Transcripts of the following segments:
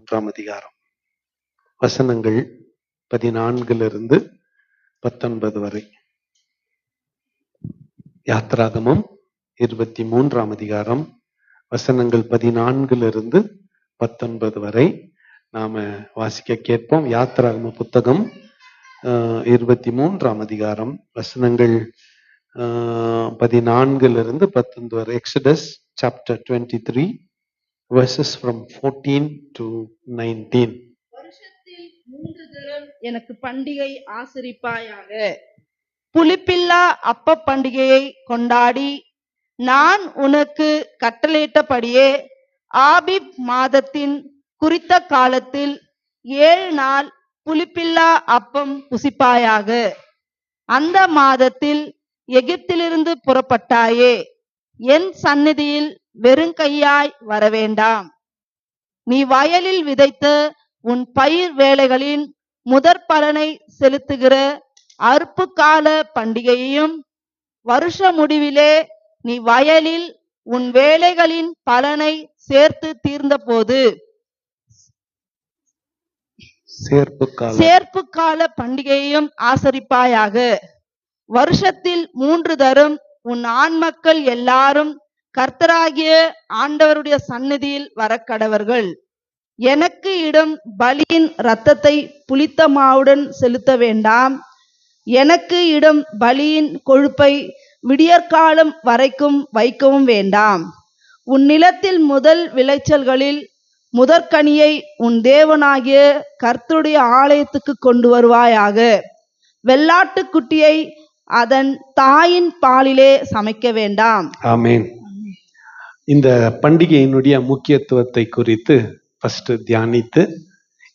23ஆம் அதிகாரம் வசனங்கள் 14 19 வரை. யாத்ராகமம் 23ஆம் அதிகாரம் வசனங்கள் 14 19 வரை நாம வாசிக்க கேட்போம். யாத்ராகம புத்தகம் 23ஆம் அதிகாரம் வசனங்கள் 14 19 வரை. Exodus chapter 23 verses from 14 to 19. வருஷத்தில் 3 தரம் எனக்கு பண்டிகை ஆசரிப்பாயாக. புளிப்பில்லா அப்ப பண்டிகையை கொண்டாடி நான் உனக்கு கட்டளையிட்டபடியே ஆபீப் மாதத்தின் குறித்த காலத்தில் 7 நாள் புளிப்பில்லா அப்பம் புசிப்பாயாக. அந்த மாதத்தில் எகிப்திலிருந்து புறப்பட்டாயே, என் சந்நிதியில் வெறுங்கையாய் வரவேண்டாம். நீ வயலில் விதைத்த உன் பயிர் வேலைகளின் முதற் பலனை செலுத்துகிற அறுப்பு கால பண்டிகையையும், வருஷ முடிவிலே நீ வயலில் உன் வேலைகளின் பலனை சேர்த்து தீர்ந்த போது சேர்ப்பு கால பண்டிகையையும் ஆசரிப்பாயாக. வருஷத்தில் 3 தரம் உன் ஆண் மக்கள் எல்லாரும் கர்த்தராகிய ஆண்டவருடைய சந்நிதியில் வரக்கடவர்கள். எனக்கு இடும் பலியின் இரத்தத்தை புளித்த மாவுடன் செலுத்த வேண்டாம். எனக்கு இடும் பலியின் கொழுப்பை விடியற்காலம் வரைக்கும் வைக்கவும் வேண்டாம். உன் நிலத்தில் முதல் விளைச்சல்களில் முதற்கனியை உன் தேவனாகிய கர்த்தருடைய ஆலயத்துக்கு கொண்டு வருவாயாக. வெள்ளாட்டு குட்டியை அதன் தாயின் பாலிலே சமைக்க வேண்டாம். ஆமென். இந்த பண்டிகையினுடைய முக்கியத்துவத்தை குறித்து ஃபர்ஸ்ட் தியானித்து,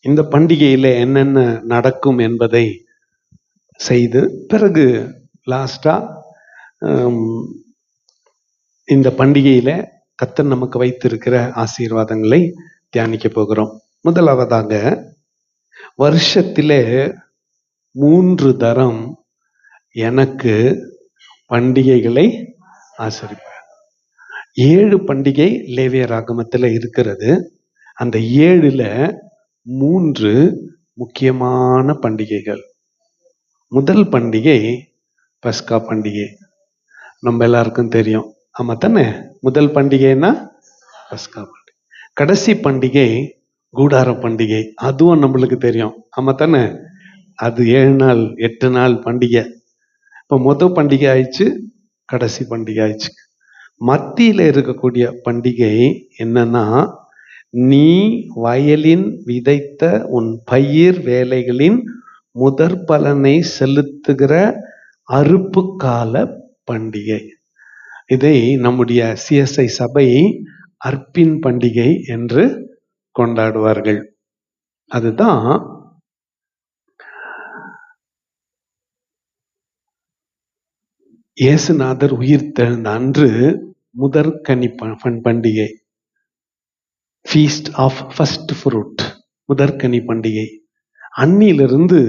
இந்த பண்டிகையில என்னென்ன நடக்கும் என்பதை செய்து, பிறகு லாஸ்டா இந்த பண்டிகையில கர்த்தர் நமக்கு வைத்திருக்கிற ஆசீர்வாதங்களை தியானிக்க போகிறோம். முதலாவதாக, வருஷத்திலே 3 தரம் எனக்கு பண்டிகைகளை ஆசரிப்பேன். 7 பண்டிகை லேவியராகமத்துல இருக்கிறது. அந்த 7ல 3 முக்கியமான பண்டிகைகள். முதல் பண்டிகை பஸ்கா பண்டிகை, நம்ம எல்லாருக்கும் தெரியும். ஆமா தானே? முதல் பண்டிகைன்னா பஸ்கா பண்டிகை. கடைசி பண்டிகை கூடார பண்டிகை, அதுவும் நம்மளுக்கு தெரியும். ஆமா தானே? அது 7 நாள் 8 நாள் பண்டிகை. இப்போ முதல் பண்டிகை ஆயிடுச்சு, கடைசி பண்டிகை ஆயிடுச்சு. மத்தியில இருக்கக்கூடிய பண்டிகை என்னன்னா, நீ வயலின் விதைத்த உன் பயிர் வேலைகளின் முதற் பலனை செலுத்துகிற அறுப்பு கால பண்டிகை. இதை நம்முடைய சிஎஸ்ஐ சபை அர்ப்பின் பண்டிகை என்று கொண்டாடுவார்கள். அதுதான் இயேசுநாதர் உயிர் தெழுந்த அன்று முதற்கனி பண்டிகை, ஃபீஸ்ட் ஆஃப் ஃபர்ஸ்ட் ஃப்ரூட், முதற்கனி பண்டிகை. அன்னிலிருந்து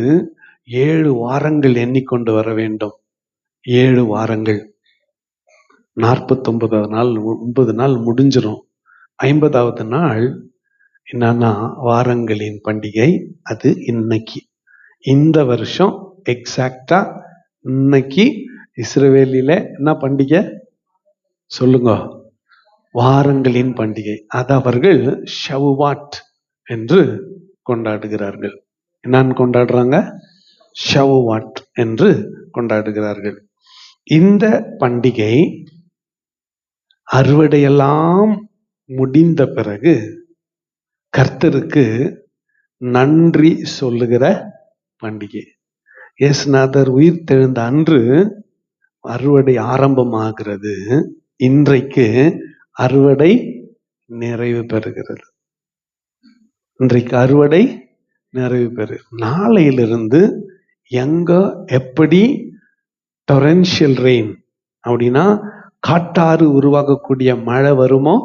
7 வாரங்கள் எண்ணிக்கொண்டு வர வேண்டும். 7 வாரங்கள், 49 நாள், 9 நாள் முடிஞ்சிடும். 50வது நாள் என்னன்னா வாரங்களின் பண்டிகை. அது இன்னைக்கு, இந்த வருஷம் எக்ஸாக்டா இன்னைக்கு இஸ்ரவேலில என்ன பண்டிகை சொல்லுங்க? வாரங்களின் பண்டிகை. அது அவர்கள் ஷவுவாட் என்று கொண்டாடுகிறார்கள். என்னன்னு கொண்டாடுறாங்க? ஷவுவாட் என்று கொண்டாடுகிறார்கள். இந்த பண்டிகை அறுவடையெல்லாம் முடிந்த பிறகு கர்த்தருக்கு நன்றி சொல்லுகிற பண்டிகை. இயேசுநாதர் உயிர் தெழுந்த அன்று அறுவடை ஆரம்பமாகிறது. இன்றைக்கு அறுவடை நிறைவு பெறுகிறது. இன்றைக்கு அறுவடை நிறைவு பெறு. நாளையிலிருந்து எங்க எப்படி டொரன்ஷியல் ரெயின் அப்படின்னா காட்டாறு உருவாகக்கூடிய மழை வருமோ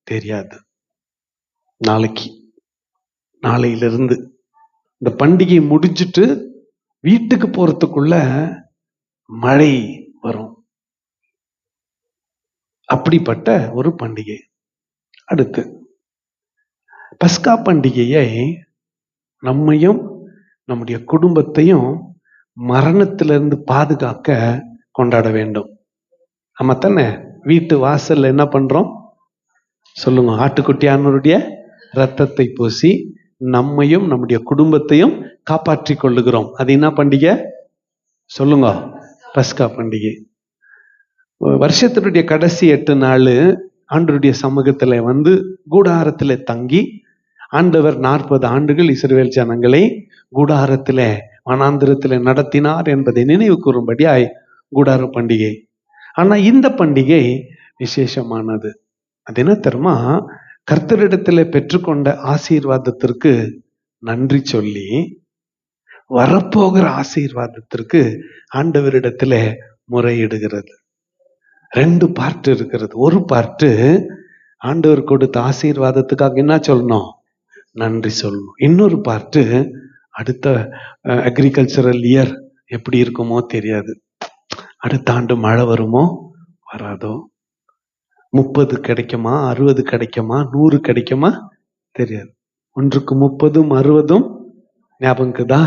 தெரியாது. நாளையிலிருந்து இந்த பண்டிகை முடிஞ்சிட்டு வீட்டுக்கு போறதுக்குள்ள மழை வரும். அப்படிப்பட்ட ஒரு பண்டிகை. அடுத்து பஸ்கா பண்டிகையை நம்மையும் நம்முடைய குடும்பத்தையும் மரணத்திலிருந்து பாதுகாக்க கொண்டாட வேண்டும். ஆமா தானே? வீட்டு வாசல்ல என்ன பண்றோம் சொல்லுங்க? ஆட்டுக்குட்டியானவருடைய ரத்தத்தை பூசி நம்மையும் நம்முடைய குடும்பத்தையும் காப்பாற்றி கொள்ளுகிறோம். அது என்ன பண்டிகை சொல்லுங்க? பஸ்கா பண்டிகை. வருஷத்தினுடைய கடைசி 8 நாள் ஆண்டவருடைய சமூகத்துல வந்து கூடாரத்துல தங்கி ஆண்டவர் 40 ஆண்டுகள் இஸ்ரவேல் ஜனங்களை கூடாரத்திலே வனாந்திரத்திலே நடத்தினார் என்பதை நினைவு கூறும்படியாய் கூடார பண்டிகை. ஆனா இந்த பண்டிகை விசேஷமானது. அது என்ன தெரியுமா? கர்த்தரிடத்துல பெற்றுக்கொண்ட ஆசீர்வாதத்திற்கு நன்றி சொல்லி வரப்போகிற ஆசீர்வாதத்திற்கு ஆண்டவரிடத்துல முறையிடுகிறது. 2 பார்ட் இருக்கிறது. ஒரு பார்ட் ஆண்டவர் கொடுத்த ஆசீர்வாதத்துக்காக என்ன சொல்லணும்? நன்றி சொல்லணும். இன்னொரு பார்ட் அடுத்த அக்ரிகல்ச்சரல் இயர் எப்படி இருக்குமோ தெரியாது. அடுத்த ஆண்டு மழை வருமோ வராதோ, 30 கிடைக்குமா, 60 கிடைக்குமா, 100 கிடைக்குமா தெரியாது. 1க்கு 30ம் 60ம் ஞாபகம்க்குதா?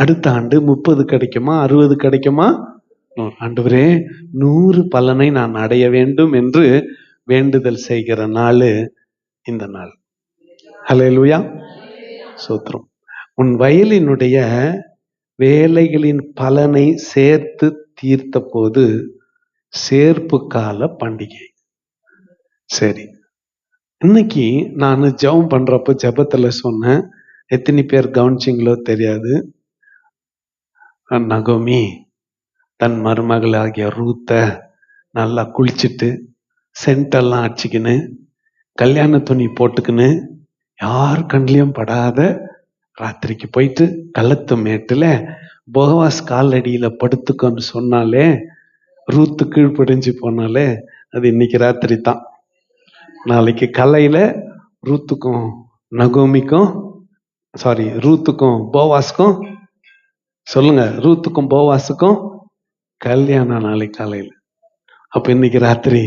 அடுத்த ஆண்டு 30 கிடைக்குமா, 60 கிடைக்குமா? ஆண்டவரே 100 பலனை நான் அடைய வேண்டும் என்று வேண்டுதல் செய்கிற நாள் இந்த நாள். ஹல்லேலூயா, சோத்திரம். உன் வயலினுடைய வேலைகளின் பலனை சேர்த்து தீர்த்த போது சேர்ப்பு கால பண்டிகை. சரி, இன்னைக்கு நான் ஜெபம் பண்றப்ப ஜெபத்துல சொன்னேன், எத்தனை பேர் கவனிச்சிங்களோ தெரியாது. நகோமி தன் மருமகளாகிய ரூத்த நல்லா குளிச்சுட்டு சென்டெல்லாம் அடிச்சுக்கின்னு கல்யாண துணி போட்டுக்கின்னு யார் கண்ணிலையும் படாத ராத்திரிக்கு போயிட்டு கள்ளத்து மேட்டுல போவாஸ் காலடியில படுத்துக்கோன்னு சொன்னாலே, ரூத்து கீழ்ப்படிஞ்சு போனாலே அது இன்னைக்கு ராத்திரி தான். நாளைக்கு காலையில ரூத்துக்கும் நகோமிக்கும் ரூத்துக்கும் போவாஸ்க்கும் சொல்லுங்க, ரூத்துக்கும் போவாஸுக்கும் கல்யாணம் நாளைக்கு காலையில. அப்ப இன்னைக்கு ராத்திரி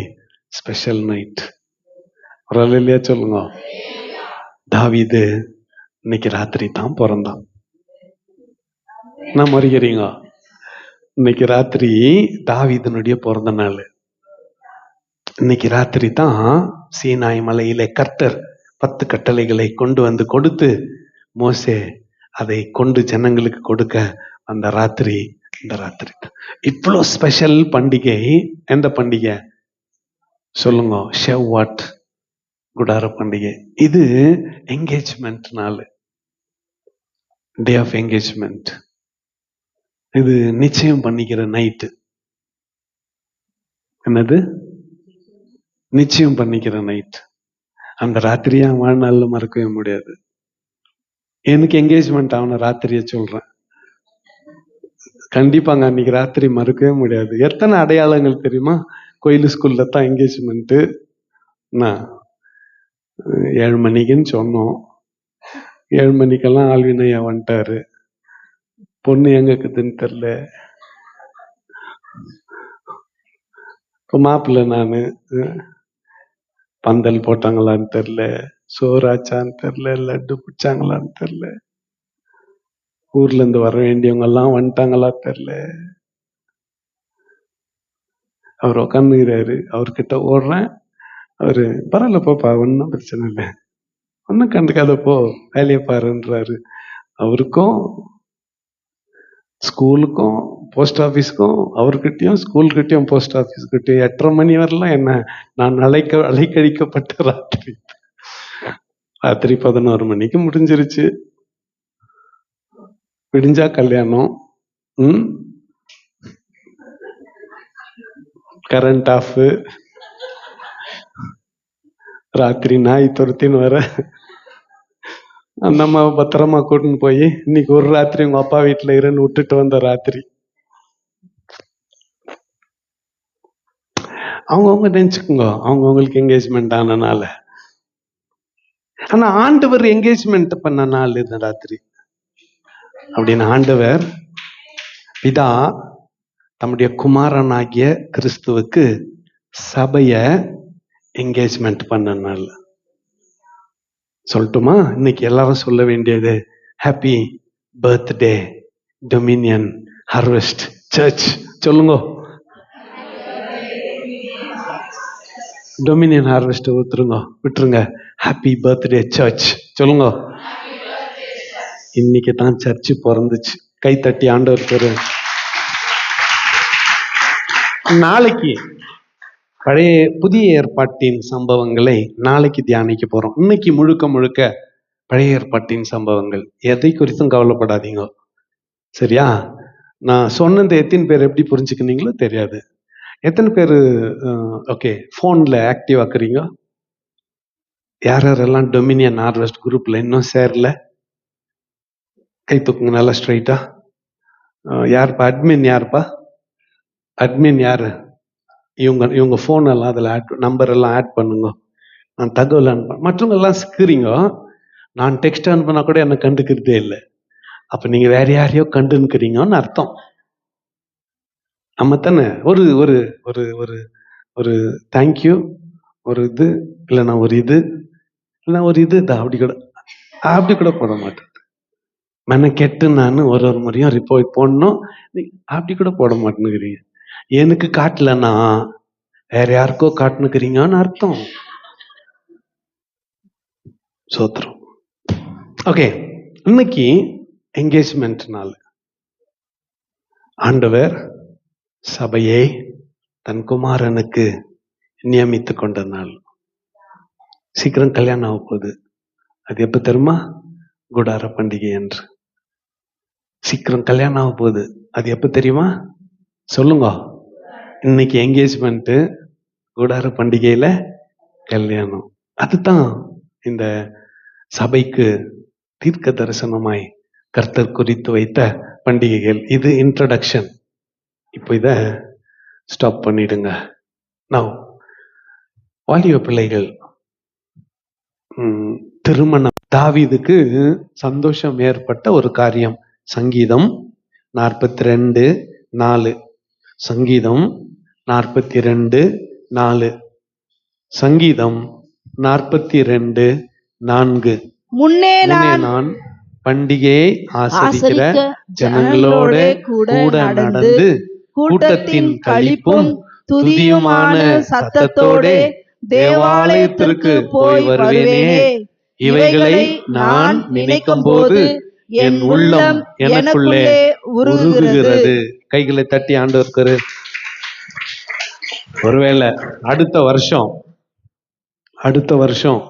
ஸ்பெஷல் நைட். ஒரு இல்லையா சொல்லுங்க? தாவீது இன்னைக்கு ராத்திரி தான் பிறந்தான். நான் மறிக்கிறீங்க? இன்னைக்கு ராத்திரி தாவீதனுடைய பிறந்த நாள். இன்னைக்கு ராத்திரி தான் சீனாய் மலையிலே கர்த்தர் 10 கட்டளைகளை கொண்டு வந்து கொடுத்து மோசே அதை கொண்டு ஜனங்களுக்கு கொடுக்க அந்த ராத்திரி இந்த ராத்திரி. இவ்வளோ ஸ்பெஷல் பண்டிகை. எந்த பண்டிகை சொல்லுங்க? ஷெவ்வாட், குடார பண்டிகை. இது என்கேஜ்மெண்ட் நாள், டே ஆஃப் என்கேஜ்மெண்ட். இது நிச்சயம் பண்ணிக்கிற நைட்டு. என்னது? நிச்சயம் பண்ணிக்கிற நைட். அந்த ராத்திரியா வாழ்நாள்ல மறக்கவே முடியாது. எனக்கு என்கேஜ்மெண்ட் ஆன ராத்திரிய சொல்றேன். கண்டிப்பாங்க அன்னைக்கு ராத்திரி மறக்கவே முடியாது. எத்தனை அடையாளங்கள் தெரியுமா? கோயில் ஸ்கூல்ல தான் என்கேஜ்மெண்ட். 7 மணிக்குன்னு சொன்னோம். 7 மணிக்கெல்லாம் ஆல்வினையா வந்துட்டாரு. பொண்ணு எங்க இருக்குதுன்னு தெரியல. இப்போ மாப்பிள்ள நானு, பந்தல் போட்டாங்களான்னு தெரியல, சோறாச்சான்னு தெரியல, லட்டு பிடிச்சாங்களான்னு தெரியல, ஊர்ல இருந்து வர வேண்டியவங்க எல்லாம் வந்துட்டாங்களா தெரியல. அவர் உட்காந்துக்கிறாரு, அவர்கிட்ட ஓடுறேன். அவரு பரவாயில்ல போப்பா, ஒன்னும் பிரச்சனை இல்லை, ஒன்னும் கண்டுக்காத போ, வேலையை பாருன்றாரு. அவருக்கும் ஸ்கூலுக்கும் போஸ்ட் ஆபீஸ்க்கும் அவர்கிட்டயும் ஸ்கூல்கிட்டயும் போஸ்ட் ஆபீஸ்கிட்டயும் 8:30 மணி வரலாம் என்ன நான் அலைக்கழிக்கப்பட்ட ராத்திரி. ராத்திரி 11 மணிக்கு முடிஞ்சிருச்சு. விடிஞ்சா கல்யாணம். Current off. ராத்திரி நாய் துரத்தின்னு வர அந்த அம்மாவை பத்திரமா கூட்டின்னு போய் இன்னைக்கு ஒரு ராத்திரி உங்க அப்பா வீட்டுல இருன்னு விட்டுட்டு வந்த ராத்திரி. அவங்கவுங்க நினைச்சுக்கோங்க, அவங்கவுங்களுக்கு என்கேஜ்மெண்ட் ஆன நாள். ஆனா ஆண்டவர் என்கேஜ்மெண்ட் பண்ண நாள் இந்த ராத்திரி. அப்படின்னு ஆண்டவர் பிதா தம்முடைய குமாரனாகிய கிறிஸ்துவுக்கு சபைய என்கேஜ்மெண்ட் பண்ண நாள். சொல்லட்டுமா? இன்னைக்கு எல்லாரும் சொல்ல வேண்டியது happy birthday Dominion Harvest church. சொல்லுங்க. டொமினியன் ஹார்வெஸ்ட் ஊத்துருங்க, விட்டுருங்க. ஹாப்பி பர்த்டே சர்ச் சொல்லுங்க. இன்னைக்கு தான் சர்ச்சு பிறந்துச்சு. கை தட்டி ஆண்டவர் பேரு. நாளைக்கு பழைய புதிய ஏற்பாட்டின் சம்பவங்களை நாளைக்கு தியானிக்க போறோம். இன்னைக்கு முழுக்க முழுக்க பழைய ஏற்பாட்டின் சம்பவங்கள். எதை குறித்தும் கவலைப்படாதீங்க, சரியா? நான் சொன்னது எத்தனை பேர் எப்படி புரிஞ்சுக்கினீங்களோ தெரியாது. எத்தனை பேர் ஓகே ஃபோன்ல ஆக்டிவ் ஆக்குறீங்க? யார் யாரெல்லாம் டொமினியன் ஹார்வெஸ்ட் குரூப்ல இன்னும் சேரல கை தூக்குங்க நல்லா ஸ்ட்ரைட்டா. யாருப்பா அட்மின்? யாருப்பா அட்மின்? யாரு? இவங்க ஃபோன் எல்லாம் அதில் நம்பர் எல்லாம் ஆட் பண்ணுங்க. நான் தகவல் அனுப்பேன். மற்றவங்க எல்லாம் சிக்கிறீங்க. நான் டெக்ஸ்ட் அனுப்பினா கூட என்னை கண்டுக்கிறதே இல்லை. அப்ப நீங்க வேற யாரையோ கண்டுக்கிறீங்கன்னு அர்த்தம். நம்ம தானே ஒரு ஒரு ஒரு ஒரு ஒரு தேங்க்யூ, ஒரு இது இல்லைன்னா ஒரு இது இல்லைன்னா ஒரு இது அப்படி கூட போட மாட்டேன். மெனக்கெட்டு நான் ஒரு முறையும் ரிப்போர்ட் போடணும், அப்படி கூட போட மாட்டேன்னுக்கிறீங்க. எனக்கு காட்டலன்னா வேற யாருக்கோ காட்டுனுக்கிறீங்கன்னு அர்த்தம். சோத்திரம். ஓகே, இன்னைக்கு என்கேஜ்மெண்ட் நாள். ஆண்டவர் சபையை தன் குமாரனுக்கு நியமித்து கொண்ட நாள். சீக்கிரம் கல்யாணம் ஆக போகுது. அது எப்ப தெரியுமா? குடார பண்டிகை என்று. சீக்கிரம் கல்யாணம் ஆக போகுது. அது எப்ப தெரியுமா? சொல்லுங்க. இன்னைக்கு என்கேஜ்மெண்ட், குடார பண்டிகையில கல்யாணம். அதுதான் இந்த சபைக்கு தீர்க்க தரிசனமாய் கர்த்தர் குறித்து வைத்த பண்டிகைகள். இது இன்ட்ரடக்ஷன். இப்போ இத ஸ்டாப் பண்ணிடுங்க. நான் வாலிப பிள்ளைகள் திருமணம். தாவீதுக்கு சந்தோஷம் ஏற்பட்ட ஒரு காரியம். சங்கீதம் 42:4. சங்கீதம் 42:4. சங்கீதம் 42:4. முன்னே நான் பண்டிகையை ஆசரிக்கிற ஜனங்களோட கூட நடந்து கூட்டத்தின் களிப்பும் துதியுமான சத்தத்தோட தேவாலயத்திற்கு போய் வருவேனே. இவைகளை நான் நினைக்கும் போது என் உள்ளம் எனக்குள்ளே உருகுகிறது. கைகளை தட்டி ஆண்டவருக்கு. ஒருவேளை அடுத்த வருஷம்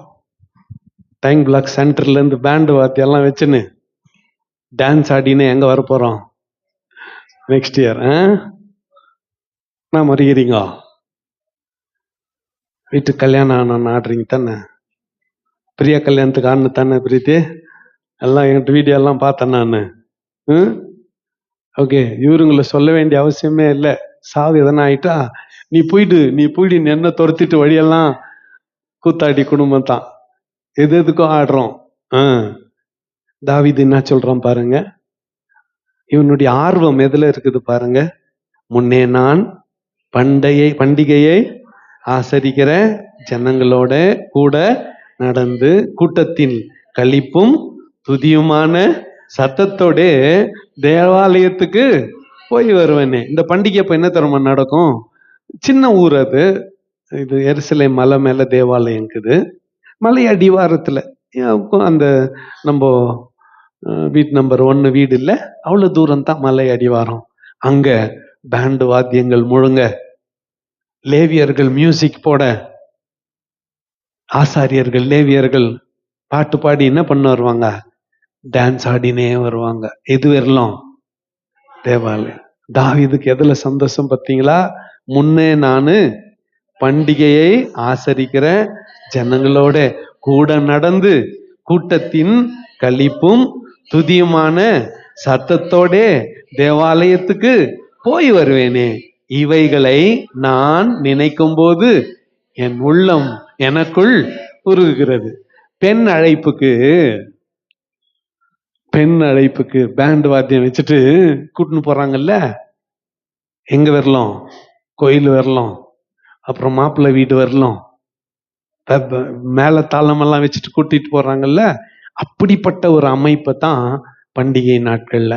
டைம் பிளாக் சென்டர்ல இருந்து பேண்ட் வாத்தி எல்லாம் வச்சுன்னு டான்ஸ் ஆடின்னு எங்க வர போறோம்? Next year. நான் மறிக்கிறீங்க. வீட்டுக்கு கல்யாணம் ஆனான்னு ஆடுறீங்க தானே? பிரியா கல்யாணத்துக்கு ஆடுனு தானே பிரீத்தி? எல்லாம் என்கிட்ட வீடியோ எல்லாம் பார்த்தேன் நான். ஓகே, இவருங்களை சொல்ல வேண்டிய அவசியமே இல்லை. சாவு எதனா ஆயிட்டா நீ போயிடு என்ன துரத்திட்டு வழியெல்லாம் கூத்தாடி குடும்பம் தான். எதுக்கும் ஆடுறோம். தாவீது என்ன சொல்றான் பாருங்க. இவனுடைய ஆர்வம் எதுல இருக்குது பாருங்க. முன்னே நான் பண்டிகையை ஆசரிக்கிற ஜனங்களோட கூட நடந்து கூட்டத்தின் களிப்பும் துதியுமான சத்தத்தோட தேவாலயத்துக்கு போய் வருவேனே. இந்த பண்டிகை அப்ப என்ன தரமா நடக்கும்? சின்ன ஊர் அது. இது எருசலேம் மலை மேல தேவாலயம் இருக்குது. மலை அடிவாரத்துல அந்த நம்ம வீட்டு நம்பர் 1 வீடு இல்லை, அவ்வளவு தூரம் தான் மலை அடிவாரம். அங்க பேண்டு வாத்தியங்கள் முழுங்க, லேவியர்கள் மியூசிக் போட, ஆசாரியர்கள் லேவியர்கள் பாட்டு பாடி என்ன பண்ண வருவாங்க? டான்ஸ் ஆடினே வருவாங்க. எது வரலாம்? தேவாலயம். தாவீதுக்கு எதுல சந்தோஷம் பார்த்தீங்களா? முன்னே நானு பண்டிகையை ஆசரிக்கிற ஜனங்களோட கூட நடந்து கூட்டத்தின் களிப்பும் துதியுமான சத்தத்தோட தேவாலயத்துக்கு போய் வருவேனே. இவைகளை நான் நினைக்கும் போது என் உள்ளம் எனக்குள் உருகுகிறது. பெண் அழைப்புக்கு பேண்ட் வாத்தியம் வச்சுட்டு கூட்டின்னு போறாங்கல்ல. எங்க வரலாம்? கோயில் வரலாம், அப்புறம் மாப்பிள்ளை வீடு வரலாம், மேல தாளமெல்லாம் வச்சுட்டு கூட்டிட்டு போறாங்கல்ல, அப்படிப்பட்ட ஒரு அமைப்பை தான் பண்டிகை நாட்கள்ல.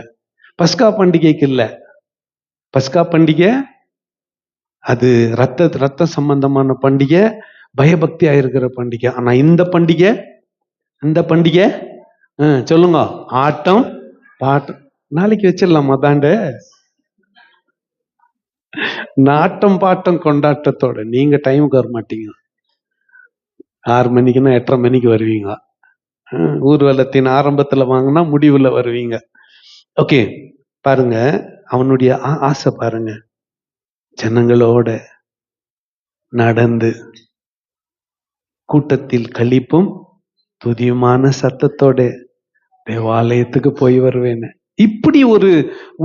பஸ்கா பண்டிகைக்கு இல்ல. பஸ்கா பண்டிகை அது ரத்த சம்பந்தமான பண்டிகை, பயபக்தியா இருக்கிற பண்டிகை. ஆனா இந்த பண்டிகை சொல்லுங்க, ஆட்டம் பாட்டம். நாளைக்கு வச்சிடலாமா பேண்டு? நாட்டம் பாட்டம் கொண்டாட்டத்தோட. நீங்க டைமுக்கு வர மாட்டீங்க. 6 மணிக்குன்னா 8:30 மணிக்கு வருவீங்க. ஊர்வலத்தின் ஆரம்பத்துல வாங்கினா முடிவுல வருவீங்க. ஓகே, பாருங்க அவனுடைய ஆசை பாருங்க. ஜனங்களோட நடந்து கூட்டத்தில் களிப்பும் துதியுமான சத்தத்தோட தேவாலயத்துக்கு போய் வருவேன்னு. இப்படி ஒரு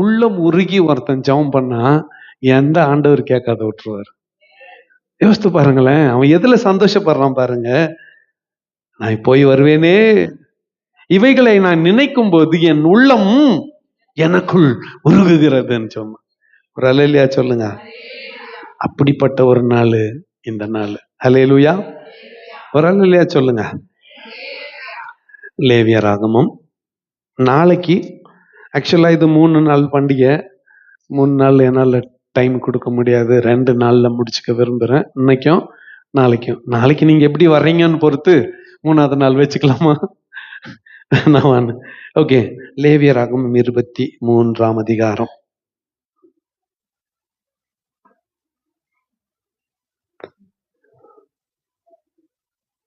உள்ளம் உருகி ஒருத்தன் ஜெபம் பண்ணா எந்த ஆண்டவர் கேட்காத விட்டுருவார். யோசித்து பாருங்களேன், அவன் எதுல சந்தோஷப்படுறான் பாருங்க. நான் போய் வருவேனே, இவைகளை நான் நினைக்கும் போது என் உள்ளம் எனக்குள் உருகுகிறதுன்னு சொன்னான். ஒரு அல்லேலூயா சொல்லுங்க. அப்படிப்பட்ட ஒரு நாள் இந்த நாள். அல்லேலூயா. ஒரு அல்லேலூயா சொல்லுங்க. லேவியராகமம் நாளைக்கு, ஆக்சுவலா இது 3 நாள் பண்டிகை. 3 நாள் என்னால டைம் கொடுக்க முடியாது. 2 நாள்ல முடிச்சுக்க விரும்புறேன். இன்னைக்கும் நாளைக்கும். நாளைக்கு நீங்க எப்படி வர்றீங்கன்னு பொறுத்து 3ஆவது நாள் வச்சுக்கலாமா? நான் ஓகே. லேவியராகமம் 23ஆம் அதிகாரம்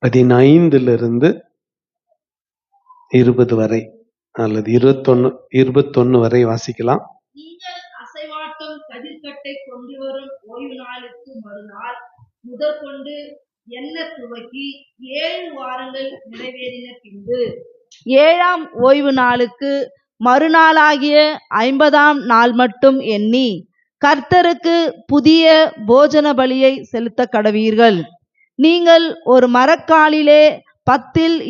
15 20 வரை அல்லது 21 வரை வாசிக்கலாம். நீங்கள் அசைவாட்டும் கதிர்க்கட்டை கொண்டு வரும் ஓய்வு நாளுக்கு மறுநாள் முதற்கொண்டு எண்ண துவக்கி 7 வாரங்கள் நிறைவேறின பின்பு 7ஆம் ஓய்வு நாளுக்கு மறுநாளாகிய 50ஆம் நாள் மட்டும் எண்ணி கர்த்தருக்கு புதிய போஜன பலியை செலுத்த கடவீர்கள். நீங்கள் ஒரு மரக்காலிலே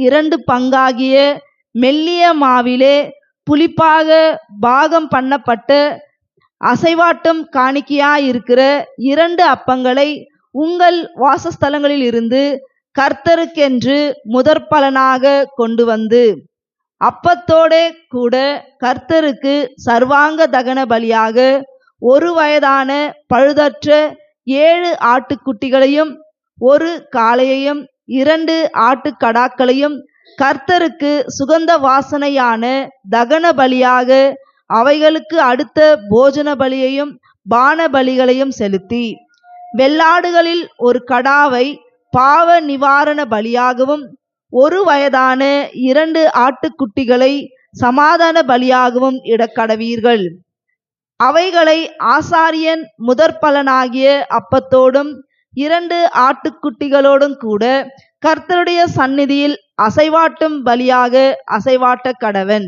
2 பங்காகிய மெல்லிய மாவிலே புளிப்பாக பாகம் பண்ணப்பட்ட அசைவாட்டும் காணிக்கையாயிருக்கிற 2 அப்பங்களை உங்கள் வாசஸ்தலங்களில் இருந்து கர்த்தருக்கென்று முதற்பலனாக கொண்டு வந்து அப்பத்தோட கூட கர்த்தருக்கு சர்வாங்க தகன பலியாக 1 வயதான பழுதற்ற 7 ஆட்டுக்குட்டிகளையும் 1 காளையையும் 2 ஆட்டுக்கடாக்களையும் கர்த்தருக்கு சுகந்த வாசனையான தகன பலியாக அவைகளுக்கு அடுத்த போஜன பலியையும் பான பலிகளையும் செலுத்தி வெள்ளாடுகளில் 1 கடாவை பாவ நிவாரண பலியாகவும் 1 வயதான 2 ஆட்டுக்குட்டிகளை சமாதான பலியாகவும் இடக்கடவீர்கள். அவைகளை ஆசாரியன் முதற்பலனாகிய அப்பத்தோடும் 2 ஆட்டுக்குட்டிகளோடும் கூட கர்த்தருடைய சந்நிதியில் அசைவாட்டும் பலியாக அசைவாட்ட கடவன்.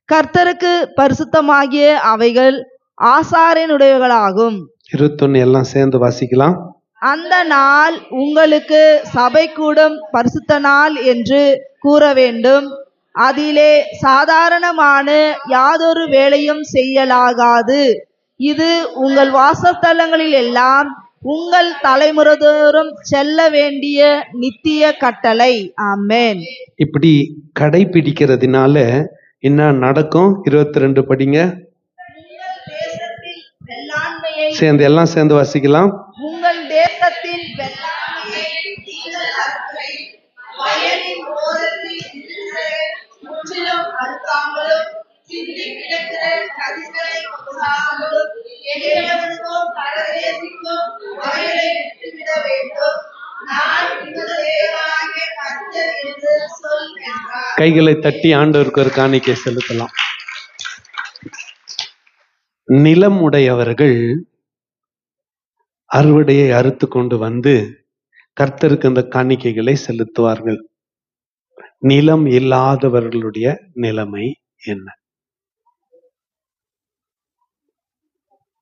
கர்த்தருக்கு பரிசுத்தமாகிய அவைகள் ஆசாரியனுடையவர்களாகும். 21 எல்லாம் சேர்ந்து வாசிக்கலாம். அந்த நாள் உங்களுக்கு சபை கூடும் பரிசுத்த நாள் என்று கூற வேண்டும். அதிலே சாதாரணமான யாதொரு வேலையும் செய்யலாகாது. இது உங்கள் வாசஸ்தலங்களில் எல்லாம் உங்கள் தலைமுறைதோறும் செல்ல வேண்டிய நித்திய கட்டளை. ஆமென். இப்படி கடைபிடிக்கிறதுனால என்ன நடக்கும்? 22 படிங்க. எல்லாம் சேர்ந்து வாசிக்கலாம். உங்கள் தேசத்தின் வெள்ளாமையை நீங்கள் அறுப்பதை வயலின் ஓரத்தில் இருக்கிற முற்றிலும் அறுக்காமலும் சிந்தி கிடக்கிற கதிர்களை கொடாமலும் எளியவனுக்கும் பரதேசிக்கும் வயலை விட்டுவிட வேண்டும். நான் உங்கள் தேவனாகிய கர்த்தர் என்று சொல் என்றார். கைகளை தட்டி ஆண்டவருக்கு ஒரு காணிக்கை செலுத்தலாம். நிலம் உடையவர்கள் அறுவடையை அறுத்து கொண்டு வந்து கர்த்தருக்கு அந்த காணிக்கைகளை செலுத்துவார்கள். நிலம் இல்லாதவர்களுடைய நிலைமை என்ன?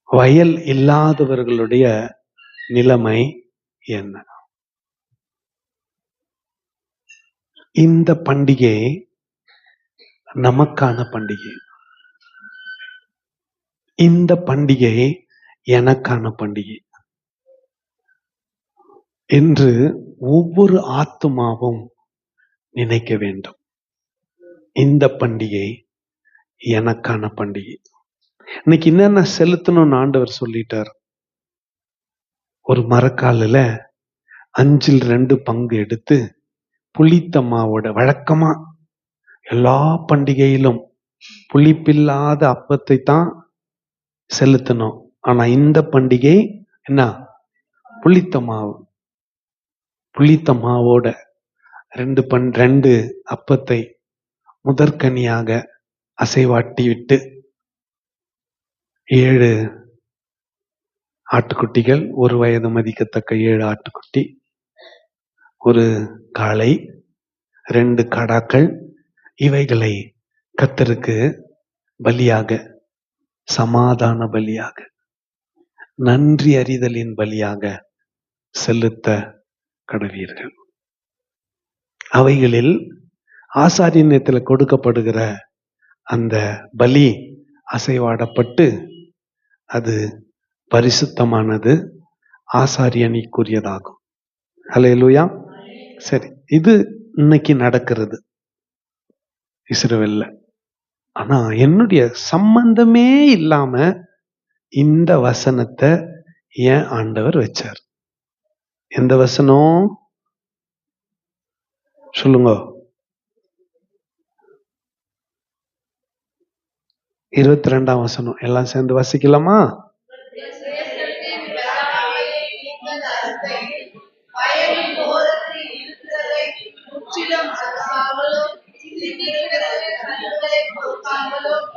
வயல் இல்லாதவர்களுடைய நிலைமை என்ன? இந்த பண்டிகை நமக்கான பண்டிகை. இந்த பண்டிகை எனக்கான பண்டிகை என்று ஒவ்வொரு ஆத்துமாவும் நினைக்க வேண்டும், இந்த பண்டிகை எனக்கான பண்டிகை. இன்னைக்கு என்னென்ன செலுத்தணும்னு ஆண்டவர் சொல்லிட்டார். ஒரு மரக்காலில் 2 பங்கு எடுத்து புளித்த மாவோட, வழக்கமா எல்லா பண்டிகையிலும் புளிப்பில்லாத அப்பத்தை தான் செலுத்தணும். ஆனா இந்த பண்டிகை என்ன, புளித்த மாவு. புளித்த மாவோட 2 அப்பத்தை முதற்கனியாக அசைவாட்டி விட்டு 7 ஆட்டுக்குட்டிகள், 1 வயது மதிக்கத்தக்க 7 ஆட்டுக்குட்டி, 1 காளை, 2 கடாக்கள், இவைகளை கர்த்தருக்கு பலியாக, சமாதான பலியாக, நன்றி அறிதலின் பலியாக செலுத்த கடவீர்கள். அவைகளில் ஆசாரியத்தில் கொடுக்கப்படுகிற அந்த பலி அசைவாடப்பட்டு அது பரிசுத்தமானது, ஆசாரியனுக்குரியதாகும். ஹல்லேலூயா. சரி, இது இன்னைக்கு நடக்கிறது இஸ்ரவேல்ல. ஆனா என்னுடைய சம்பந்தமே இல்லாம இந்த வசனத்தை ஏன் ஆண்டவர் வச்சார்? எந்த வசனம் சொல்லுங்க? 22ஆம் வசனம். எல்லாம் சேர்ந்து வாசிக்கலாமா? தேசத்தின் வெள்ளாமையை நீங்கள் அறுக்கையில் வயலின் ஓரத்தில் இருக்கிறதை முற்றிலும் அறுக்காமலும் சிந்திக்கிற கன்றுகளை பொறுக்காமலும்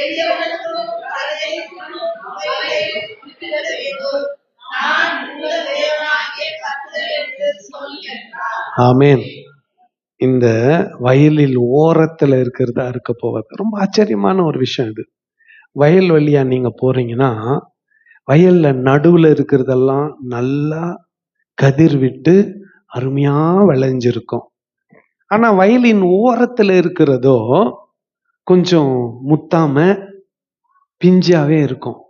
எளியவனுக்கும் கடையனுக்கும் அவைகளை விட்டுவிட வேண்டும். நான் உங்கள் தேவனாகிய கர்த்தர் என்று சொல் என்றார். ஆமென். இந்த வயலில் ஓரத்துல இருக்கிறத அறுக்க போவது ரொம்ப ஆச்சரியமான ஒரு விஷயம். இது வயல் வழியா நீங்க போறீங்கன்னா, வயல்ல நடுவுல இருக்கிறதெல்லாம் நல்லா கதிர் விட்டு அருமையா விளைஞ்சிருக்கும். ஆனா வயலின் ஓரத்துல இருக்கிறதோ கொஞ்சம் முத்தாம பிஞ்சாவே இருக்கும்,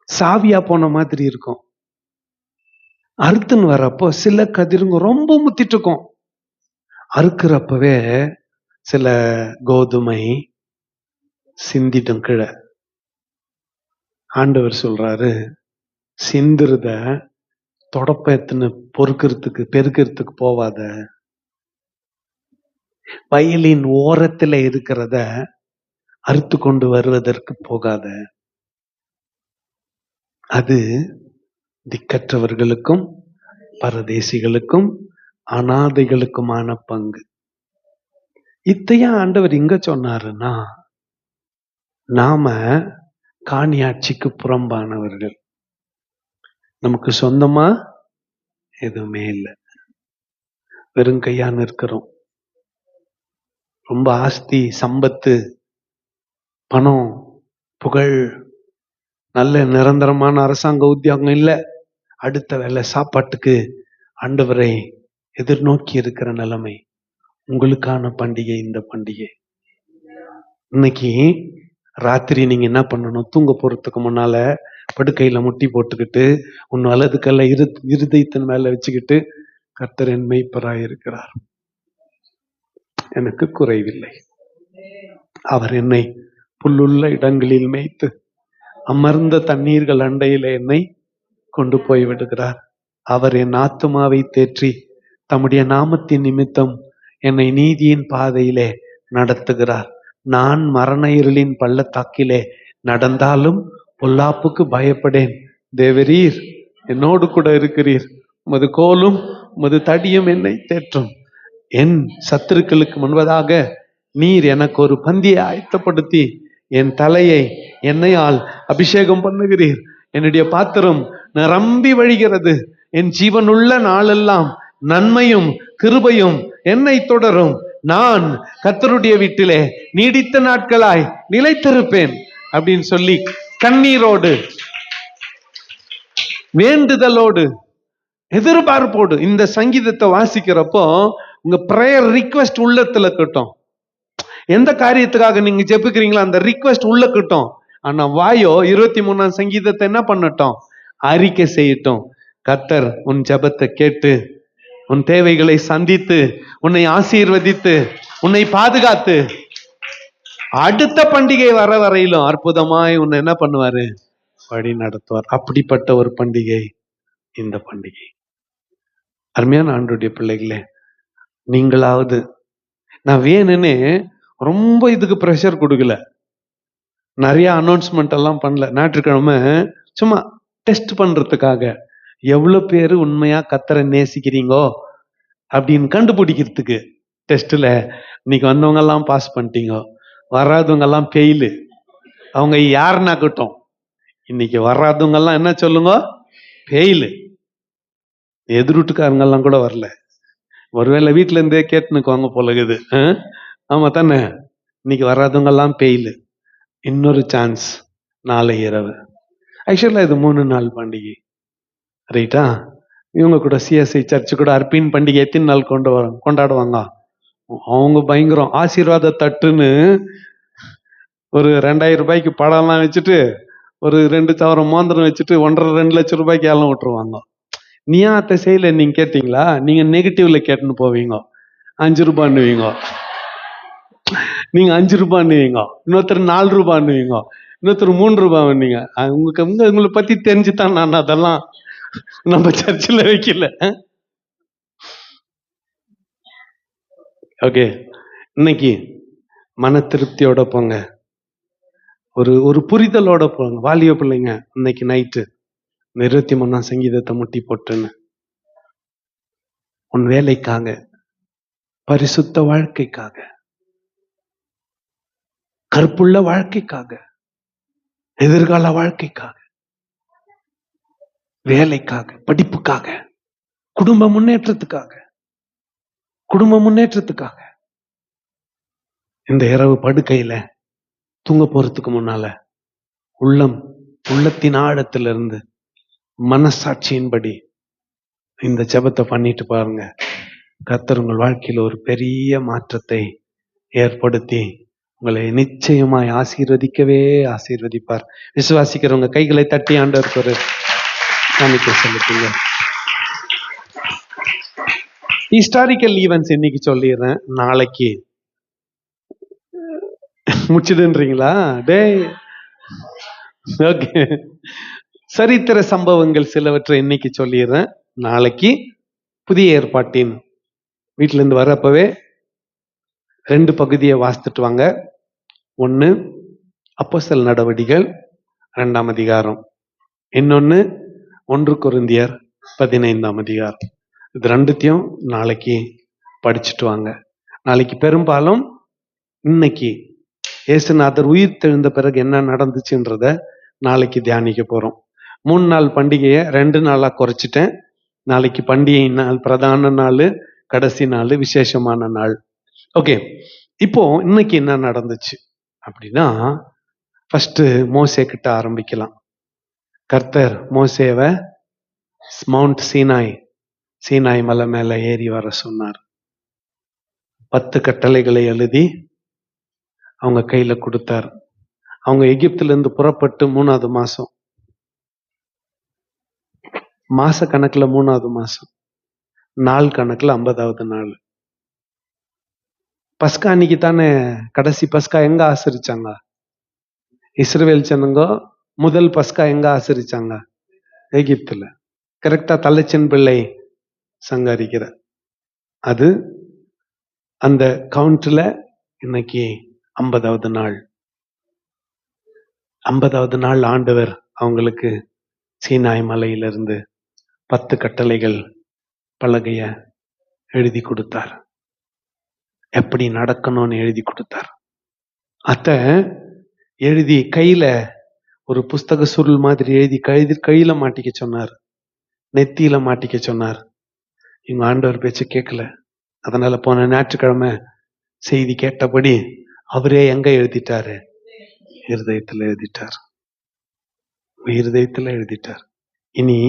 சாவியா போன மாதிரி இருக்கும். அறுத்துன்னு வரப்போ சில கதிருங்க ரொம்ப முத்திட்டு இருக்கும். அறுக்கிறப்பவே சில கோதுமை சிந்திட்டும் கீழே. ஆண்டவர் சொல்றாரு, சிந்துறத தொடப்பத்துன்னு பெருக்கிறதுக்கு போவாத. வயலின் ஓரத்துல இருக்கிறத அறுத்து கொண்டு வருவதற்கு போகாத. அது திக்கற்றவர்களுக்கும் பரதேசிகளுக்கும் அனாதைகளுக்குமான பங்கு. இத்தையா ஆண்டவர் இங்க சொன்னாருன்னா, நாம காணியாட்சிக்கு புறம்பானவர்கள், நமக்கு சொந்தமா எதுவுமே இல்லை, வெறும் கையான்னு இருக்கிறோம். ரொம்ப ஆஸ்தி, சம்பத்து, பணம், புகழ், நல்ல நிரந்தரமான அரசாங்க உத்தியோகம் இல்லை, அடுத்த வேலை சாப்பாட்டுக்கு ஆண்டவரை எதிர்நோக்கி இருக்கிற நிலைமை. உங்களுக்கான பண்டிகை இந்த பண்டிகை. இன்னைக்கு ராத்திரி நீங்க என்ன பண்ணணும்? தூங்க போறதுக்கு முன்னால படுக்கையில முட்டி போட்டுக்கிட்டு உன் வலதுக்கல்ல இருதயத்தின் மேல வச்சுக்கிட்டு, கர்த்தர் என் மேய்ப்பராய் இருக்கிறார், எனக்கு குறைவில்லை, அவர் என்னை புல்லுள்ள இடங்களில் மேய்த்து அமர்ந்த தண்ணீர்கள் அண்டையில என்னை கொண்டு போய் விடுகிறார். அவர் என் ஆத்துமாவை தேற்றி தம்முடைய நாமத்தின் நிமித்தம் என்னை நீதியின் பாதையிலே நடத்துகிறார். நான் மரண இருளின் பள்ளத்தாக்கிலே நடந்தாலும் பொல்லாப்புக்கு பயப்படேன். தேவரீர் என்னோடு கூட இருக்கிறீர், உமது கோலும் உமது தடியும் என்னை தேற்றும். என் சத்துருக்களுக்கு முன்பதாக நீர் எனக்கு ஒரு பந்தியை ஆயத்தப்படுத்தி என் தலையை எண்ணெயால் அபிஷேகம் பண்ணுகிறீர். என்னுடைய பாத்திரம் நிரம்பி வழிகிறது. என் ஜீவனுள்ள நாளெல்லாம் நன்மையும் கிருபையும் என்னை தொடரும். நான் கர்த்தருடைய வீட்டிலே நீடித்த நாட்களாய் நிலைத்திருப்பேன் அப்படின்னு சொல்லி கண்ணீரோடு, வேண்டுதலோடு, எதிர்பார்ப்போடு இந்த சங்கீதத்தை வாசிக்கிறப்போ உங்க பிரேயர் ரிக்வெஸ்ட் உள்ளத்துல கட்டும். எந்த காரியத்துக்காக நீங்க ஜெபிக்கிறீங்களோ அந்த ரிக்வெஸ்ட் உள்ள கட்டும். ஆனா வாயோ 23ஆம் சங்கீதத்தை என்ன பண்ணட்டும்? அறிக்கை செய்யட்டும். கர்த்தர் உன் ஜெபத்தை கேட்டு உன் தேவைகளை சந்தித்து, உன்னை ஆசீர்வதித்து, உன்னை பாதுகாத்து, அடுத்த பண்டிகை வர வரையிலும் அற்புதமாய் உன்னை என்ன பண்ணுவாரு? வழி நடத்துவார். அப்படிப்பட்ட ஒரு பண்டிகை இந்த பண்டிகை. அருமையான ஆண்டவருடைய பிள்ளைகளே, நீங்களாவது, நான் வேணும்னு ரொம்ப இதுக்கு ப்ரெஷர் கொடுக்கல, நிறைய அனௌன்ஸ்மெண்ட் எல்லாம் பண்ணல. ஞாயிற்றுக்கிழமை சும்மா டெஸ்ட் பண்றதுக்காக, எவ்வளவு பேரு உண்மையா கர்த்தரை நேசிக்கிறீங்கோ அப்படின்னு கண்டுபிடிக்கிறதுக்கு டெஸ்ட்ல. இன்னைக்கு வந்தவங்க எல்லாம் பாஸ் பண்ணிட்டீங்க, வராதவங்க எல்லாம் ஃபெயிலு. அவங்க யாருன்னாக்கட்டும், இன்னைக்கு வராதவங்க எல்லாம் என்ன சொல்லுங்க? ஃபெயிலு. எதிர்வீட்டுக்காரங்க எல்லாம் கூட வரல. ஒருவேளை வீட்டுல இருந்தே கேட்டுனுக்குவாங்க போலகுது. ஆமா தானே? இன்னைக்கு வராதவங்க எல்லாம் ஃபெயிலு. இன்னொரு சான்ஸ் நாளை இரவு. ஆக்சுவலா இது 3 நாள் பண்டிகை, ரைட்டா? இவங்க கூட சிஎஸ்ஐ சர்ச்சு கூட அர்ப்பீன் பண்டிகை எத்தனை நாள் கொண்டாடுவாங்க? அவங்க பயங்கரம். ஆசீர்வாத தட்டுன்னு ஒரு 2000 ரூபாய்க்கு படம்லாம் வச்சுட்டு, ஒரு 2000 மோந்திரம் வச்சுட்டு 1.5-2 லட்சம் ரூபாய்க்கு ஏலம் விட்டுருவாங்க. நீ ஏன் அத்தை செய்யல நீங்க கேட்டீங்களா? நீங்க நெகட்டிவ்ல கேட்டுன்னு போவீங்க, 5 ரூபான்னுவீங்க. நீங்க 5 ரூபான்னுவீங்க, இன்னொருத்தர் 4 ரூபான்னுவீங்க, இன்னொருத்தர் 3 ரூபாய்ன்னீங்க. உங்களை பத்தி தெரிஞ்சுதான் நான் அதெல்லாம் நம்ம சர்ச்சில் வைக்கல. ஓகே, இன்னைக்கு மன திருப்தியோட போங்க, ஒரு புரிதலோட போங்க. வாலிய பிள்ளைங்க, இன்னைக்கு நைட்டு 23ஆம் சங்கீதத்தை முட்டி போட்டுன்னு உன் வேலைக்காக, பரிசுத்த வாழ்க்கைக்காக, கற்புள்ள வாழ்க்கைக்காக, எதிர்கால வாழ்க்கைக்காக, வேலைக்காக, படிப்புக்காக, குடும்ப முன்னேற்றத்துக்காக இந்த இரவு படுக்கையில தூங்க போறதுக்கு முன்னால உள்ளத்தின் ஆழத்திலிருந்து மனசாட்சியின்படி இந்த ஜெபத்தை பண்ணிட்டு பாருங்க. கர்த்தர் உங்கள் வாழ்க்கையில ஒரு பெரிய மாற்றத்தை ஏற்படுத்தி உங்களை நிச்சயமாய் ஆசீர்வதிப்பார். விசுவாசிக்கிறவங்க கைகளை தட்டி ஆண்டவருக்கு ஒரு காணிக்கை செலுத்துங்க. ஹிஸ்டாரிக்கல் ஈவென்ட்ஸ் இன்னைக்கு சொல்லிடுறேன், நாளைக்கு முடிச்சிடுன்றீங்களா? டேய், ஓகே. சரித்திர சம்பவங்கள் சிலவற்றை இன்னைக்கு சொல்லிடுறேன், நாளைக்கு புதிய ஏற்பாட்டின் வீட்டுல இருந்து வரப்பவே 2 பகுதியை வாசித்துட்டு வாங்க. 1 அப்போஸ்தலர் நடவடிக்கைகள் 2ஆம் அதிகாரம், இன்னொன்னு 1 கொரிந்தியர் 15ஆம் அதிகாரம். இது 2த்தையும் நாளைக்கு படிச்சுட்டு வாங்க. நாளைக்கு பெரும்பாலும் இன்னைக்கு இயேசுநாதர் உயிர் தெழுந்த பிறகு என்ன நடந்துச்சுன்றத நாளைக்கு தியானிக்க போறோம். 3 நாள் பண்டிகையை 2 நாளா குறைச்சிட்டேன். நாளைக்கு பண்டிகை நாள், பிரதான நாள், கடைசி நாள், விசேஷமான நாள். ஓகே, இப்போ இன்னைக்கு என்ன நடந்துச்சு அப்படின்னா, ஃபர்ஸ்ட் மோசே கிட்ட ஆரம்பிக்கலாம். கர்த்தர் மோசேவை மவுண்ட் சீனாய் மலை மேல ஏறி வர சொன்னார். 10 கட்டளைகளை எழுதி அவங்க கையில கொடுத்தார். அவங்க எகிப்துல இருந்து புறப்பட்டு 3வது மாச கணக்குல 3வது மாசம், நாள் கணக்குல 50வது நாள். பஸ்கா அன்னைக்கு தானே கடைசி பஸ்கா எங்க ஆசரிச்சாங்க? இஸ்ரவேல் ஜனங்க முதல் பஸ்கா எங்க ஆசரிச்சாங்க? எகிப்துல. கரெக்டா தலச்சன் பிள்ளை சங்கரிக்கிற அது அந்த கவுண்ட்ல இன்னைக்கு 50வது நாள். 50வது நாள் ஆண்டவர் அவங்களுக்கு சீனாய் மலையிலிருந்து 10 கட்டளைகள் பலகைய எழுதி கொடுத்தார். எப்படி நடக்கணும்னு எழுதி கொடுத்தார். அத எழுதி கையில ஒரு புஸ்தக சுருள் மாதிரி எழுதி கையில மாட்டிக்க சொன்னார், நெத்தியில மாட்டிக்க சொன்னார். இவங்க ஆண்டவர் பேச்சு கேட்கல. அதனால போன ஞாயிற்றுக்கிழமை செய்தி கேட்டபடி அவரே எங்க எழுதிட்டாரு? இருதயத்துல எழுதிட்டார். இருதயத்துல எழுதிட்டார். இனி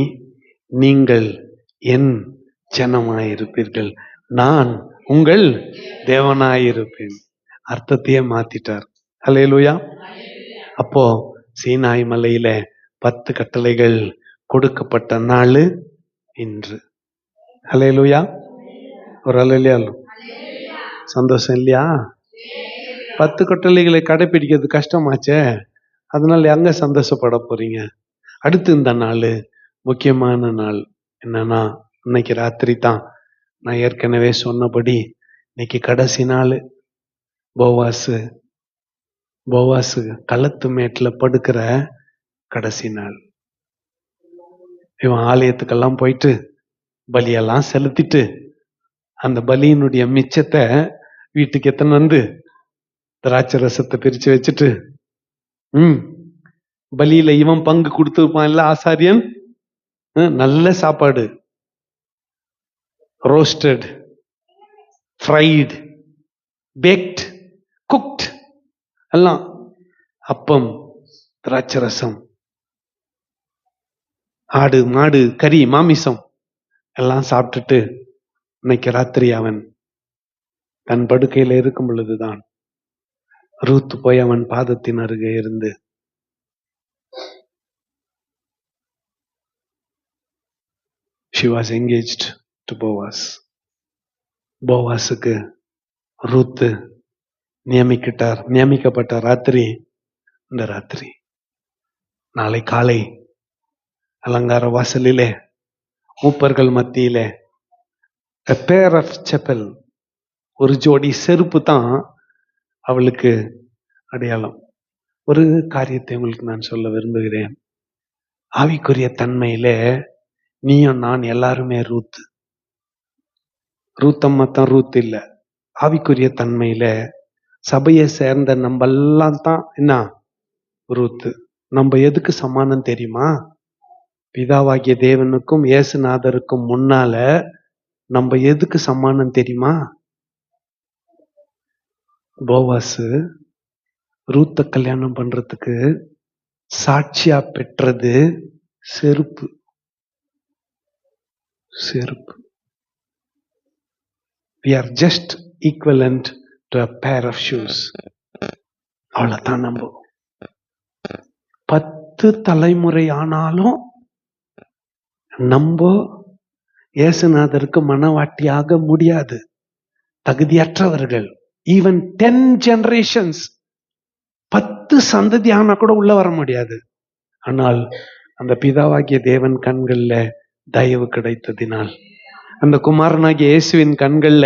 நீங்கள் என் ஜனமாயிருப்பீர்கள், நான் உங்கள் தேவனாயிருப்பேன். அர்த்தத்தையே மாத்திட்டார். ஹல்லேலூயா. அப்போ சீனாய் மலையில 10 கட்டளைகள் கொடுக்கப்பட்ட நாள் இன்று. ஹல்லேலூயா. ஒரு அல்லேலூயா. சந்தோஷம் இல்லையா? 10 கட்டளைகளை கடைபிடிக்கிறது கஷ்டமாச்சே, அதனால எங்க சந்தோஷப்பட போறீங்க? அடுத்து இந்த நாள் முக்கியமான நாள் என்னன்னா, இன்னைக்கு ராத்திரி தான் நான் ஏற்கனவே சொன்னபடி இன்னைக்கு கடைசி நாள். போவாசு களத்து மேட்டுல படுக்கிற கடைசி நாள். இவன் ஆலயத்துக்கெல்லாம் போயிட்டு பலியெல்லாம் செலுத்திட்டு அந்த பலியினுடைய மிச்சத்தை வீட்டுக்கு எத்தனை வந்து திராட்சை ரசத்தை பிரிச்சு வச்சுட்டு பலியில இவன் பங்கு கொடுத்துருப்பான்ல ஆசாரியன். நல்ல சாப்பாடு, ரோஸ்டட், ஃப்ரைடு, பேக்ட், குக்ட் எல்லாம், அப்பம், திராட்சை ரசம், ஆடு மாடு கறி மாமிசம் எல்லாம் சாப்பிட்டுட்டு இன்னைக்கு ராத்திரி அவன் தன் படுக்கையில இருக்கும் பொழுதுதான் ரூத் போய் அவன் பாதத்தின் அருகே இருந்து she was engaged to Boaz. போவாஸுக்கு ரூத் நியமிக்கப்பட்ட ராத்திரி இந்த ராத்திரி. நாளை காலை அலங்கார வாசலிலே மூப்பர்கள் மத்தியிலே a pair of chapel, ஒரு ஜோடி செருப்பு தான் அவளுக்கு அடையாளம். ஒரு காரியத்தை உங்களுக்கு நான் சொல்ல விரும்புகிறேன். ஆவிக்குரிய தன்மையிலே நீயும் நான் எல்லாருமே ரூத்தம்மா தான் ரூத் இல்ல. ஆவிக்குரிய தன்மையில சபையை சேர்ந்த நம்ம எல்லாம் தான் என்ன ரூத்து. நம்ம எதுக்கு சமானம் தெரியுமா? பிதாவாகிய தேவனுக்கும் இயேசுநாதருக்கும் முன்னால நம்ம எதுக்கு சமானம் தெரியுமா? போவாசு ரூத்த கல்யாணம் பண்றதுக்கு சாட்சியா பெற்றது செருப்பு. We are just equivalent to a pair of shoes. அவ்வளவுதான். நம்ம 10 தலைமுறை ஆனாலும் நம்ம இயேசுநாதருக்கு மனவாட்டியாக முடியாது. தகுதியற்றவர்கள். ஈவன் 10 generations, 10 சந்ததி ஆனா கூட உள்ள வர முடியாது. ஆனால் அந்த பிதாவாகிய தேவன் கண்கள்ல தயவு கிடைத்ததினால், அந்த குமாரனாகிய இயேசுவின் கண்கள்ல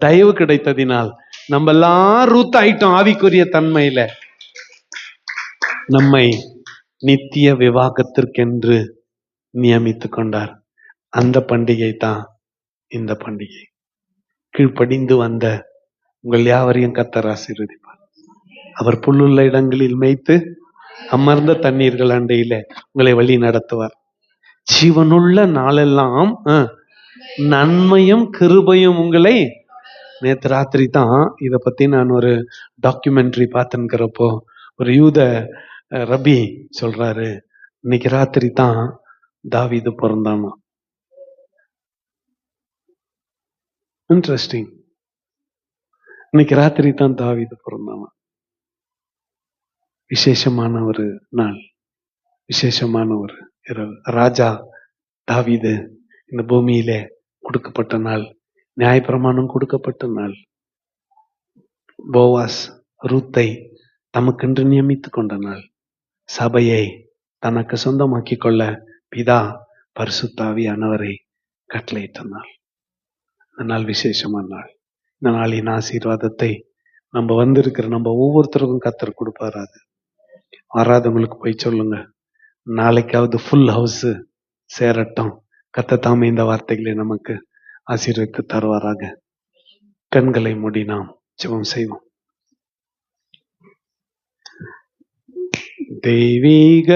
தயவு கிடைத்ததினால் நம்ம எல்லாம் ரூத் ஆயிட்டோம். ஆவிக்குரிய தன்மையில நம்மை நித்திய விவாகத்திற்கென்று நியமித்து கொண்டார். அந்த பண்டிகை தான் இந்த பண்டிகை. கீழ்ப்படிந்து வந்த உங்கள் யாவரையும் கர்த்தர் ஆசீர்வதிப்பார். அவர் புல்லுள்ள இடங்களில் மேய்த்து அமர்ந்த தண்ணீர்கள் அண்டையில உங்களை வழி நடத்துவார். ஜீவனுள்ள நாளெல்லாம் நன்மையும் கிருபையும் உங்களை. நேற்று ராத்திரி தான் இதை பத்தி நான் ஒரு டாக்குமெண்ட்ரி பார்த்துக்கிறப்போ ஒரு யூத ரபி சொல்றாரு, இன்னைக்கு ராத்திரி தான் தாவீது பிறந்தானா. இன்ட்ரெஸ்டிங். இன்னைக்கு ராத்திரி தான் தாவீது பிறந்தானா. விசேஷமான ஒரு நாள், விசேஷமான ஒரு இரவு. ராஜா தாவீது இந்த பூமியிலே கொடுக்கப்பட்ட நாள், நியாயப்பிரமாணம் கொடுக்கப்பட்ட நாள். போவாஸ் ரூத்தை தமக்கென்று நியமித்து கொண்ட நாள். சபையை தனக்கு சொந்தமாக்கி கொள்ள பிதா பரிசுத்த ஆவியானவரை கட்டளையிட்ட நாள். இந்த நாள் விசேஷமான நாள். இந்த நாளின் ஆசீர்வாதத்தை நம்ம வந்திருக்கிற நம்ம ஒவ்வொருத்தருக்கும் கர்த்தர் கொடுப்பாரு. அது வராதவங்களுக்கு போய் சொல்லுங்க, நாளைக்காவது ஃபுல் ஹவுஸ் சேரட்டும். கர்த்தர் தாமே இந்த வார்த்தைகளை நமக்கு ஆசீர்வதித்து தருவாராக. கண்களை மூடி நாம் ஜெபம் செய்வோம். தெய்வீக